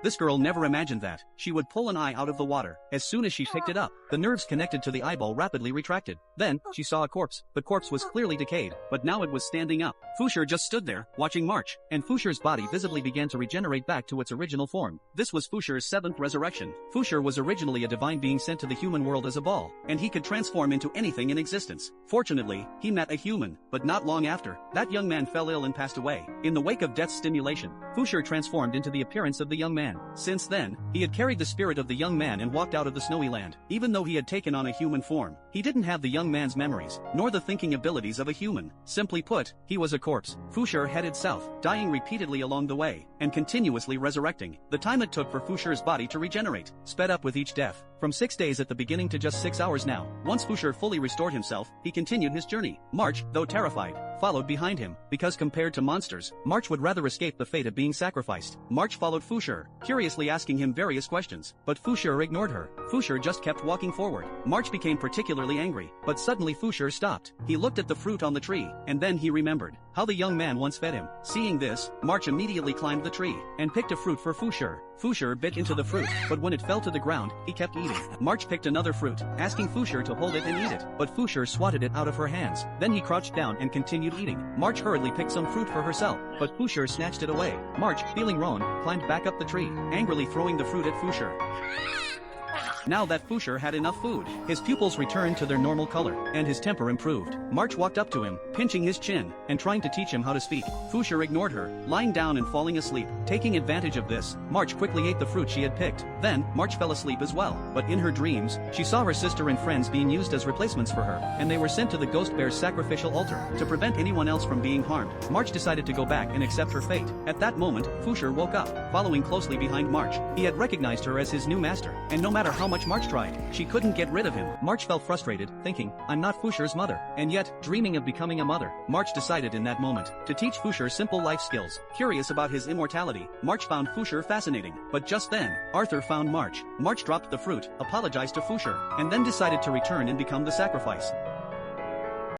This girl never imagined that she would pull an eye out of the water. As soon as she picked it up, the nerves connected to the eyeball rapidly retracted. Then, she saw a corpse. The corpse was clearly decayed, but now it was standing up. Fusher just stood there, watching March, and Fusher's body visibly began to regenerate back to its original form. This was Fusher's 7th resurrection. Fusher was originally a divine being sent to the human world as a ball, and he could transform into anything in existence. Fortunately, he met a human, but not long after, that young man fell ill and passed away. In the wake of death's stimulation, Fusher transformed into the appearance of the young man. Since then, he had carried the spirit of the young man and walked out of the snowy land. Even though he had taken on a human form, he didn't have the young man's memories, nor the thinking abilities of a human. Simply put, he was a corpse. Fusher headed south, dying repeatedly along the way, and continuously resurrecting. The time it took for Fusher's body to regenerate sped up with each death, from 6 days at the beginning to just 6 hours now. Once Fusher fully restored himself, he continued his journey. March, though terrified, followed behind him, because compared to monsters, March would rather escape the fate of being sacrificed. March followed Fusher, curiously asking him various questions, but Fusher ignored her. Fusher just kept walking forward. March became particularly angry, but suddenly Fusher stopped. He looked at the fruit on the tree, and then he remembered how the young man once fed him. Seeing this, March immediately climbed the tree and picked a fruit for Fusher. Fusher bit into the fruit, but when it fell to the ground, he kept eating. March picked another fruit, asking Fusher to hold it and eat it, but Fusher swatted it out of her hands. Then he crouched down and continued eating. March hurriedly picked some fruit for herself, but Fusher snatched it away. March, feeling wrong, climbed back up the tree, angrily throwing the fruit at Fusher. Now that Fusher had enough food, his pupils returned to their normal color, and his temper improved. March walked up to him, pinching his chin, and trying to teach him how to speak. Fusher ignored her, lying down and falling asleep. Taking advantage of this, March quickly ate the fruit she had picked. Then, March fell asleep as well, but in her dreams, she saw her sister and friends being used as replacements for her, and they were sent to the Ghost Bear's sacrificial altar, to prevent anyone else from being harmed. March decided to go back and accept her fate. At that moment, Fusher woke up, following closely behind March. He had recognized her as his new master, and no matter how much March tried, she couldn't get rid of him. March felt frustrated, thinking, I'm not Fusher's mother, and yet, dreaming of becoming a mother. March decided in that moment to teach Fusher simple life skills. Curious about his immortality, March found Fusher fascinating. But just then, Arthur found March. March dropped the fruit, apologized to Fusher, and then decided to return and become the sacrifice.